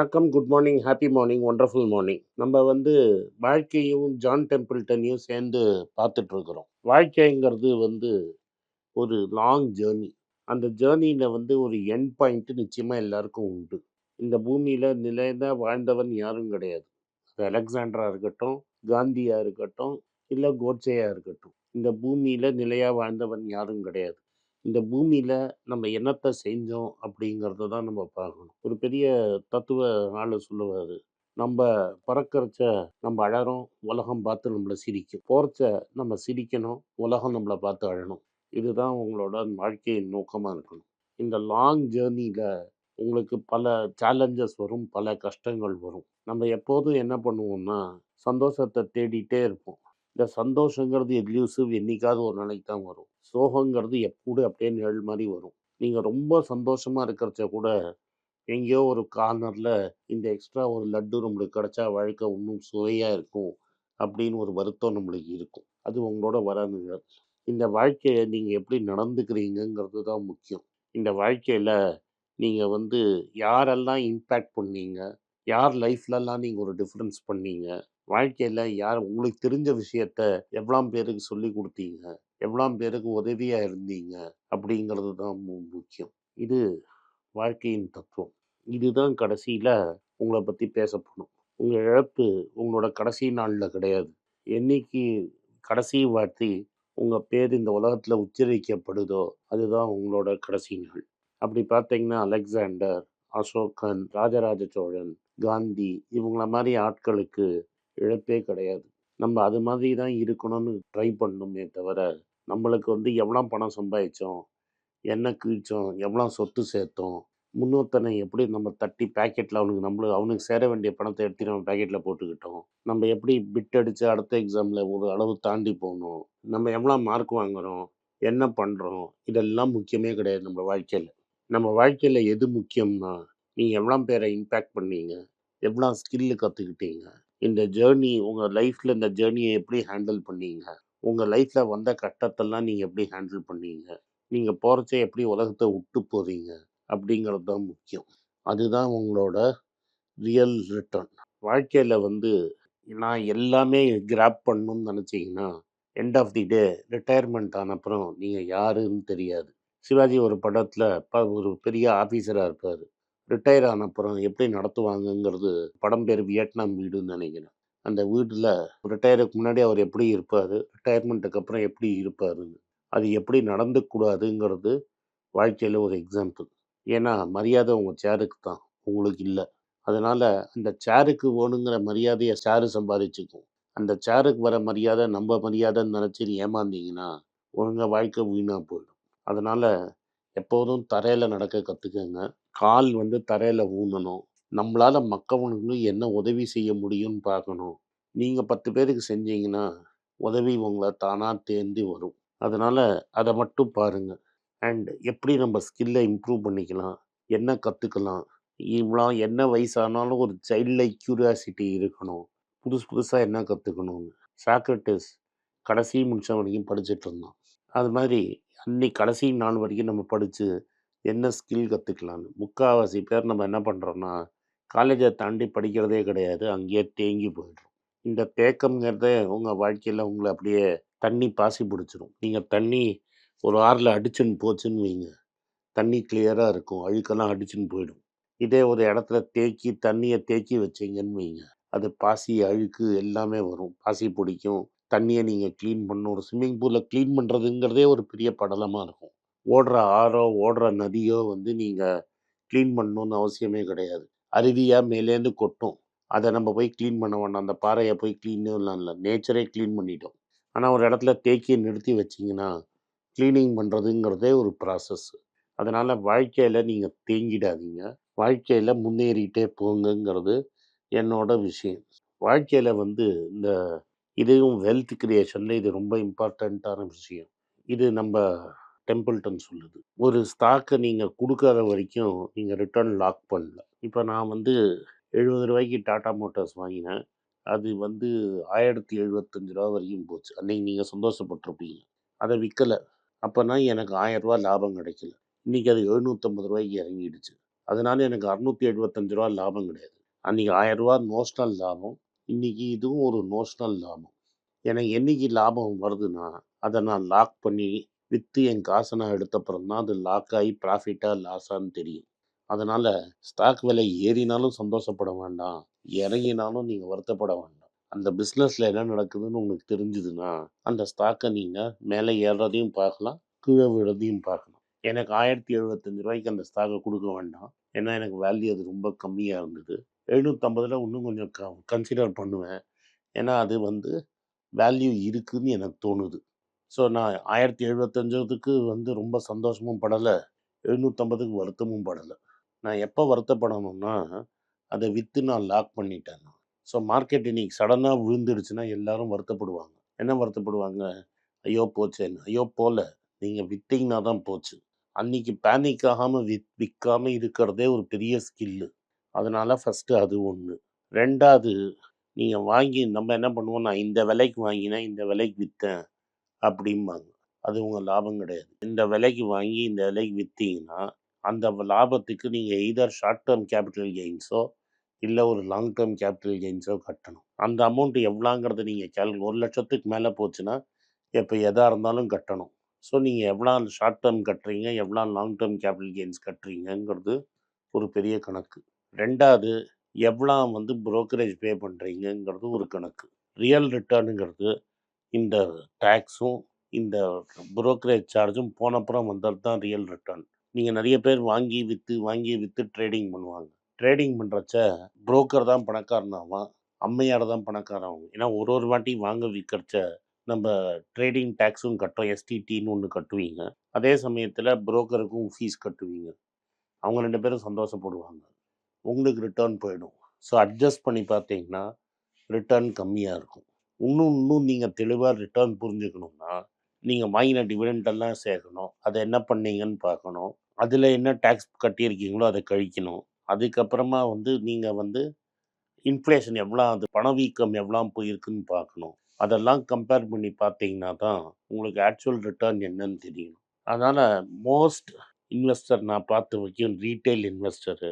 வணக்கம், good morning, happy morning, wonderful morning. நம்ம வாழ்க்கையும் ஜான் டெம்பிள்டனையும் சேர்ந்து பார்த்துட்டு இருக்கிறோம். வாழ்க்கைங்கிறது ஒரு லாங் ஜேர்னி. அந்த ஜேர்னியில ஒரு எண்ட் பாயிண்ட் நிச்சயமா எல்லாருக்கும் உண்டு. இந்த பூமியில நிலையா வாழ்ந்தவன் யாரும் கிடையாது. அது அலெக்சாண்டரா இருக்கட்டும், காந்தியா இருக்கட்டும், இல்ல கோட்சேயா இருக்கட்டும். இந்த பூமியில நிலையா வாழ்ந்தவன் யாரும் கிடையாது. இந்த பூமியில நம்ம என்னத்த செஞ்சோம் அப்படிங்கிறத தான் நம்ம பார்க்கணும். ஒரு பெரிய தத்துவ ஆளு சொல்லுவாரு. நம்ப பொறக்கறச்ச நம்ம அழறோம், உலகம் பார்த்து நம்மள சிரிக்கும். போறச்ச நம்ம சிரிக்கணும், உலகம் நம்மள பார்த்து அழணும். இதுதான் உங்களோட வாழ்க்கையின் நோக்கமா இருக்கணும். இந்த லாங் ஜேர்னில உங்களுக்கு பல சேலஞ்சஸ் வரும், பல கஷ்டங்கள் வரும். நம்ம எப்போதும் என்ன பண்ணுவோம்னா, சந்தோஷத்த தேடிட்டே இருப்போம். இந்த சந்தோஷங்கிறது எல்யூசிவ், என்னைக்காவது ஒரு நாளைக்கு தான் வரும். சோகங்கிறது எப்போதும் அப்படியே நிழல் மாரி வரும். நீங்க ரொம்ப சந்தோஷமா இருக்கிறச்ச கூட, எங்கேயோ ஒரு கார்னர்ல இந்த எக்ஸ்ட்ரா ஒரு லட்டு நம்மளுக்கு கிடைச்சா வாழ்க்கை இன்னும் சுவையா இருக்கும், அப்படின்னு ஒரு வருத்தம் நம்மளுக்கு இருக்கும். அது உங்களோட வர நிழல். இந்த வாழ்க்கைய நீங்க எப்படி நடந்துக்கிறீங்கங்கிறது தான் முக்கியம். இந்த வாழ்க்கையில நீங்க யாரெல்லாம் இம்பேக்ட் பண்ணீங்க? யார் லைஃப்லலாம் நீங்க ஒரு டிஃபரன்ஸ் பண்ணீங்க? வாழ்க்கையில யார் உங்களுக்கு தெரிஞ்ச விஷயத்த எவ்வளோ பேருக்கு சொல்லிக் குடுத்தீங்க? எவ்வளோ பேருக்கு உதவியா இருந்தீங்க? அப்படிங்கிறது தான் முக்கியம். இது வாழ்க்கையின் தத்துவம். இதுதான் கடைசியில உங்கள பத்தி பேசப்படும். உங்க இழப்பு உங்களோட கடைசி நாள்ல கிடையாது. என்னைக்கு கடைசி வாட்டி உங்க பேர் இந்த உலகத்துல உச்சரிக்கப்படுதோ, அதுதான் உங்களோட கடைசி நாள். அப்படி பார்த்தீங்கன்னா, அலெக்சாண்டர், அசோகன், ராஜராஜ சோழன், காந்தி இவங்கள மாரி ஆட்களுக்கு இழப்பே கிடையாது. நம்ம அது மாதிரி தான் இருக்கணும்னு ட்ரை பண்ணணுமே தவிர, நம்மளுக்கு எவ்வளோ பணம் சம்பாதிச்சோம், என்ன கிழிச்சோம், எவ்வளோ சொத்து சேர்த்தோம், முன்னொருத்தனை எப்படி நம்ம தட்டி பாக்கெட்ல அவனுக்கு சேர வேண்டிய பணத்த எடுத்து நம்ம பாக்கெட்ல போட்டுக்கிட்டோம். நம்ம எப்படி பிட் அடிச்சு அடுத்த எக்ஸாம்ல ஒரு அளவு தாண்டி போனோம். நம்ம எவ்வளோ மார்க் வாங்குறோம், என்ன பண்றோம், இதெல்லாம் முக்கியமே கிடையாது நம்ம வாழ்க்கையில. நம்ம வாழ்க்கையில எது முக்கியம்னா, நீங்க எவ்வளோ பேர இம்பேக்ட் பண்ணீங்க, எவ்வளோ ஸ்கில் கத்துக்கிட்டீங்க, இந்த ஜர்னி உங்க லைஃப்ல இந்த ஜர்னிய எப்படி ஹேண்டில் பண்ணீங்க, உங்க லைஃப்ல வந்த கட்டத்தெல்லாம் நீங்க எப்படி ஹேண்டில் பண்ணீங்க, நீங்க போறச்ச எப்படி உலகத்த விட்டு போறீங்க, அப்படிங்கிறது தான் முக்கியம். அதுதான் உங்களோட ரியல் ரிட்டர்ன். வாழ்க்கையில நான் எல்லாமே கிராப் பண்ணணும்னு நினைச்சீங்கன்னா, end of the day retirement ஆன அப்புறம் நீங்க யாருன்னு தெரியாது. சிவாஜி ஒரு படத்துல ஒரு பெரிய ஆபீசரா இருப்பாரு. ரிட்டயர் ஆன அப்புறம் எப்படி நடத்துவாங்கங்கிறது, படம் பேரு வியட்நாம் வீடுன்னு நினைக்கிறேன். அந்த வீடுல ரிட்டயருக்கு முன்னாடி அவர் எப்படி இருப்பாரு, ரிட்டயர்மெண்ட்டுக்கு அப்புறம் எப்படி இருப்பாருன்னு, அது எப்படி நடந்துக்கூடாதுங்கிறது வாழ்க்கையில ஒரு எக்ஸாம்பிள். ஏன்னா, மரியாதை உங்க சேருக்கு தான், உங்களுக்கு இல்ல. அதனால அந்த சேருக்கு வேணுங்கிற மரியாதைய சேரு சம்பாதிச்சுக்கும். அந்த சேருக்கு வர மரியாதை நம்ம மரியாதைன்னு நினைச்சு ஏமாந்தீங்கன்னா, உங்க வாழ்க்கை வீணா போயிடும். அதனால எப்போதும் தரையில நடக்க கத்துக்கங்க. கால் தரையில ஊனணும். நம்மளால மத்தவங்களுக்கு என்ன உதவி செய்ய முடியும்னு பார்க்கணும். நீங்க 10 பேருக்கு செஞ்சீங்கன்னா, உதவி உங்கள தானா தேடி வரும். அதனால அத மட்டும் பாருங்க. அண்ட் எப்படி நம்ம ஸ்கில்ல இம்ப்ரூவ் பண்ணிக்கலாம்? என்ன கத்துக்கலாம்? இவ்வளோ என்ன வயசானாலும் ஒரு சைல்ட் லைக் கியூரியாசிட்டி இருக்கணும். புதுசு புதுசா என்ன கத்துக்கணும்னு. சாக்ரட்டிஸ் கடைசி நிமிஷம் வரைக்கும் படிச்சுட்டு இருந்தான். அது மாதிரி அன்னைக்கு கடைசி நாள் வரைக்கும் நம்ம படிச்சு என்ன ஸ்கில் கத்துக்கலான்னு. முக்காவாசி பேர் நம்ம என்ன பண்றோம்னா, காலேஜ தாண்டி படிக்கிறதே கிடையாது. அங்கேயே தேங்கி போயிடுறோம். இந்த தேக்கம்ங்கிறதே உங்க வாழ்க்கையில உங்கள அப்படியே தண்ணி பாசி பிடிச்சிரும். நீங்க தண்ணி ஒரு ஆறுல அடிச்சுன்னு போச்சுன்னு வைங்க. தண்ணி கிளியரா இருக்கும். அழுக்கெல்லாம் அடிச்சுன்னு போயிடும். இதே ஒரு இடத்துல தண்ணிய தேக்கி வச்சீங்கன்னு வைங்க. அது பாசி, அழுக்கு எல்லாமே வரும். பாசி பிடிக்கும். தண்ணிய நீங்க கிளீன் பண்ணணும். ஒரு ஸ்விம்மிங் பூல கிளீன் பண்றதுங்கிறதே ஒரு பெரிய படலமா இருக்கும். ஓடுற ஆறோ, ஓடுற நதியோ நீங்க கிளீன் பண்ணணும்னு அவசியமே கிடையாது. அருவியா மேலேருந்து கொட்டும். அத நம்ம போய் கிளீன் பண்ண வேண்டாம். அந்த பாறைய போய் கிளீன்லாம் இல்ல. நேச்சரே கிளீன் பண்ணிடும். ஆனா ஒரு இடத்துல தேக்கி நிறுத்தி வச்சீங்கன்னா, கிளீனிங் பண்றதுங்கிறதே ஒரு ப்ராசஸ். அதனால வாழ்க்கையில நீங்க தேங்கிடாதீங்க. வாழ்க்கையில முன்னேறிட்டே போங்கங்கிறது என்னோட விஷயம். வாழ்க்கையில இந்த இதுவும் வெல்த் கிரியேஷன்ல இது ரொம்ப இம்பார்ட்டன்ட்டான விஷயம். இது நம்ப டெம்பிள்டன் சொல்லுது. ஒரு ஸ்டாக்க நீங்க குடுக்காத வரைக்கும் நீங்க ரிட்டர்ன் லாக் பண்ணல. இப்ப நான் ரூ. 70க்கு டாடா மோட்டார்ஸ் வாங்கினேன். அது ரூ. 1075 வரைக்கும் போச்சு. அன்னைக்கு நீங்க சந்தோஷப்பட்டுருப்பீங்க. அத விக்கல. அப்பன்னா எனக்கு ரூ. 1000 லாபம் கிடைக்கல. இன்னைக்கு அது ரூ. 750க்கு இறங்கிடுச்சு. அதனால எனக்கு ரூ. 675 லாபம் கிடையாது. அன்றைக்கி ரூ. 1000 நோஷனல் லாபம். இன்றைக்கி இதுவும் ஒரு நோஷனல் லாபம். எனக்கு என்னைக்கு லாபம் வருதுன்னா, அதை நான் லாக் பண்ணி விற்று என் காசை நான் எடுத்தப்புறம் தான் அது லாக் ஆகி ப்ராஃபிட்டா லாஸான்னு தெரியும். அதனால் ஸ்டாக் விலை ஏறினாலும் சந்தோஷப்பட வேண்டாம், இறங்கினாலும் நீங்கள் வருத்தப்பட வேண்டாம். அந்த பிஸ்னஸில் என்ன நடக்குதுன்னு உங்களுக்கு தெரிஞ்சுதுன்னா, அந்த ஸ்டாக்கை நீங்கள் மேலே ஏறுறதையும் பார்க்கலாம், கீழே விழுறதையும் பார்க்கலாம். எனக்கு ரூ. 1075 அந்த ஸ்டாக்கை கொடுக்க வேண்டாம். ஏன்னா எனக்கு வேல்யூ அது ரொம்ப கம்மியாக இருந்தது. 750 இன்னும் கொஞ்சம் கன்சிடர் பண்ணுவேன். ஏன்னா அது வந்து வேல்யூ இருக்குதுன்னு எனக்கு தோணுது. ஸோ நான் 1075க்கு ரொம்ப சந்தோஷமும் படலை, 750க்கு வருத்தமும் படலை. நான் எப்போ வருத்தப்படணும்னா, அதை விற்று நான் லாக் பண்ணிட்டேன். ஸோ மார்க்கெட் இன்னைக்கு சடனாக விழுந்துடுச்சுன்னா எல்லாரும் வருத்தப்படுவாங்க. என்ன வருத்தப்படுவாங்க? ஐயோ போச்சேன்னு. ஐயோ போகல, நீங்கள் விற்றீங்கன்னா தான் போச்சு. அன்னைக்கு பேனிக் ஆகாமல் விற்காமல் இருக்கிறதே ஒரு பெரிய ஸ்கில்லு. அதனால் ஃபஸ்ட்டு அது ஒன்று. 2வது, நீங்கள் வாங்கி நம்ம என்ன பண்ணுவோம், நான் இந்த விலைக்கு வாங்கினேன், இந்த விலைக்கு விற்றேன் அப்படிம்பாங்க. அது உங்கள் லாபம் கிடையாது. இந்த விலைக்கு வாங்கி இந்த விலைக்கு விற்றீங்கன்னா, அந்த லாபத்துக்கு நீங்கள் எய்தர் ஷார்ட் டேர்ம் கேபிட்டல் கெயின்ஸோ இல்லை ஒரு லாங் டேர்ம் கேபிட்டல் கெயின்ஸோ கட்டணும். அந்த அமௌண்ட் எவ்வளோங்கிறத நீங்கள் 1,00,000க்கு மேலே போச்சுன்னா இப்போ எதாக இருந்தாலும் கட்டணும். ஸோ நீங்கள் எவ்வளோ ஷார்ட் டேர்ம் கட்டுறீங்க, எவ்வளோ லாங் டேர்ம் கேபிட்டல் கெயின்ஸ் கட்டுறீங்கங்கிறது ஒரு பெரிய கணக்கு. 2வது, எவ்வளோ புரோக்கரேஜ் பே பண்ணுறீங்கங்கிறது ஒரு கணக்கு. ரியல் ரிட்டர்னுங்கிறது இந்த டேக்ஸும் இந்த புரோக்கரேஜ் சார்ஜும் போனப்புறம் வந்தது தான் ரியல் ரிட்டர்ன். நீங்கள் நிறைய பேர் வாங்கி விற்று ட்ரேடிங் பண்ணுவாங்க. ட்ரேடிங் பண்ணுறச்ச புரோக்கர் தான் பணக்காரனாவான், அம்மையார் தான் பணக்காரனாகும். ஏன்னா ஒரு வாட்டி வாங்க விற்கிறச்ச நம்ம ட்ரேடிங் டேக்ஸும் கட்டுறோம், எஸ்டிடின்னு ஒன்று கட்டுவீங்க. அதே சமயத்தில் புரோக்கருக்கும் ஃபீஸ் கட்டுவீங்க. அவங்க 2 பேரும் சந்தோஷப்படுவாங்க, உங்களுக்கு ரிட்டர்ன் போயிடும். ஸோ அட்ஜஸ்ட் பண்ணி பார்த்தீங்கன்னா ரிட்டர்ன் கம்மியாக இருக்கும். இன்னும் நீங்கள் தெளிவாக ரிட்டர்ன் புரிஞ்சுக்கணுன்னா, நீங்கள் வாங்கின டிவிடெண்டெல்லாம் சேர்க்கணும், அதை என்ன பண்ணீங்கன்னு பார்க்கணும், அதில் என்ன டேக்ஸ் கட்டியிருக்கீங்களோ அதை கழிக்கணும். அதுக்கப்புறமா நீங்கள் இன்ஃப்ளேஷன் எவ்வளோ, அது பணவீக்கம் எவ்வளோ போயிருக்குன்னு பார்க்கணும். அதெல்லாம் கம்பேர் பண்ணி பார்த்தீங்கன்னா தான் உங்களுக்கு ஆக்சுவல் ரிட்டர்ன் என்னன்னு தெரியும். அதனால் மோஸ்ட் இன்வெஸ்டர் நான் பார்த்த வரைக்கும் ரீட்டைல் இன்வெஸ்டரு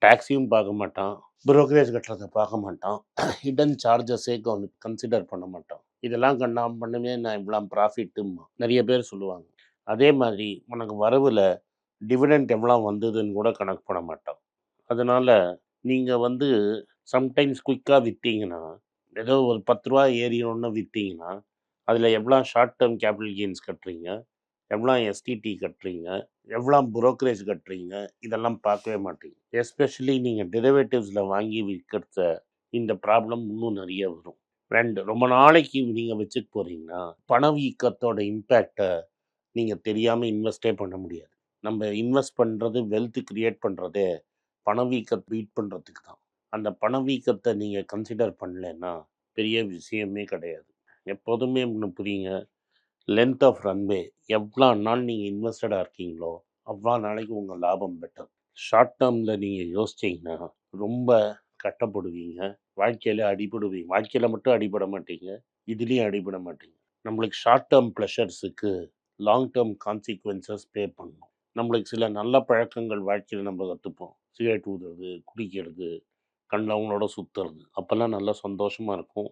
டேக்ஸையும் பார்க்க மாட்டான், புரோக்கரேஜ் கட்டுறதை பார்க்க மாட்டான், ஹிடன் சார்ஜஸே கன்சிடர் பண்ண மாட்டான். இதெல்லாம் நான் பண்ணுமே, நான் இவ்வளோ ப்ராஃபிட்டுமா நிறைய பேர் சொல்லுவாங்க. அதே மாதிரி உனக்கு வரவில் டிவிடெண்ட் எவ்வளோ வந்ததுன்னு கூட கணக்கு பண்ண மாட்டான். அதனால் நீங்கள் சம்டைம்ஸ் குயிக்காக விற்றீங்கன்னா, ஏதோ ஒரு ரூ. 10 ஏறினோன்னு விற்றீங்கன்னா, அதில் எவ்வளோ ஷார்ட் டேர்ம் கேபிட்டல் கெயின்ஸ் கட்டுறீங்க, எவ்வளோ எஸ்டிடி கட்டுறீங்க, எவ்வளோ புரோக்கரேஜ் கட்டுறீங்க, இதெல்லாம் பார்க்கவே மாட்டீங்க. எஸ்பெஷலி நீங்கள் டெரிவேட்டிவ்ஸில் வாங்கி விற்கிறத இந்த ப்ராப்ளம் இன்னும் நிறைய வரும். 2, ரொம்ப நாளைக்கு நீங்கள் வச்சுக்க போகிறீங்கன்னா பணவீக்கத்தோட இம்பேக்டை நீங்கள் தெரியாமல் இன்வெஸ்டே பண்ண முடியாது. நம்ம இன்வெஸ்ட் பண்ணுறது, வெல்த் கிரியேட் பண்ணுறதே பணவீக்கத்தை பீட் பண்ணுறதுக்கு தான். அந்த பணவீக்கத்தை நீங்கள் கன்சிடர் பண்ணலைன்னா பெரிய விஷயமே கிடையாது. எப்போதுமே ஒன்று புரியுங்க, லென்த் ஆஃப் ரன்வே. எவ்வளோ நாள் நீங்கள் இன்வெஸ்டடாக இருக்கீங்களோ அவ்வளோ நாளைக்கு உங்கள் லாபம் பெட்டர். ஷார்ட் டேர்மில் நீங்கள் யோசிச்சிங்கன்னா ரொம்ப கட்டப்படுவீங்க, வாழ்க்கையில் அடிபடுவீங்க. வாழ்க்கையில் மட்டும் அடிபட மாட்டீங்க, இதுலேயும் அடிபட மாட்டீங்க. நம்மளுக்கு ஷார்ட் டேர்ம் ப்ளஷர்ஸுக்கு லாங் டேர்ம் கான்சிக்வன்சஸ் பே பண்ணணும். நம்மளுக்கு சில நல்ல பழக்கங்கள் வாழ்க்கையில் நம்ம கற்றுப்போம். சிகரெட் ஊதுறது, குடிக்கிறது, கண்டவங்களோட சுற்றுறது, அப்போல்லாம் நல்லா சந்தோஷமாக இருக்கும்,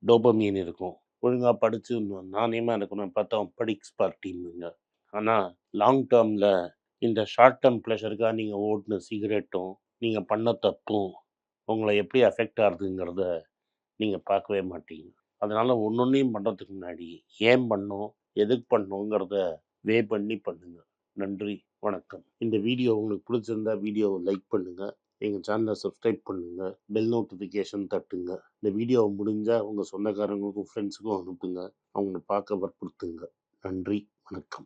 டோபமீன் இருக்கும். ஒழுங்காக படித்து நாணயமாக இருக்கணும், பார்த்தா படிக்ஸ் பார்ட்டிங்க. ஆனால் லாங் டேர்மில் இந்த ஷார்ட் டேர்ம் ப்ளஷருக்காக நீங்கள் ஓட்டின சிகரெட்டும் நீங்கள் பண்ண தப்பும் உங்களை எப்படி அஃபெக்ட் ஆகுதுங்கிறத நீங்கள் பார்க்கவே மாட்டீங்க. அதனால் ஒன்றொன்றையும் பண்ணுறதுக்கு முன்னாடி ஏன் பண்ணோம், எதுக்கு பண்ணோங்கிறத பண்ணி பண்ணுங்க. நன்றி, வணக்கம். இந்த வீடியோ உங்களுக்கு பிடிச்சிருந்தா வீடியோவை லைக் பண்ணுங்கள், எங்கள் சேனலை சப்ஸ்கிரைப் பண்ணுங்கள், பெல் நோட்டிஃபிகேஷன் தட்டுங்க. இந்த வீடியோவை முடிஞ்சால் உங்கள் சொந்தக்காரங்களுக்கும் ஃப்ரெண்ட்ஸுக்கும் அனுப்புங்க, அவங்கள பார்க்க வற்புறுத்துங்க. நன்றி, வணக்கம்.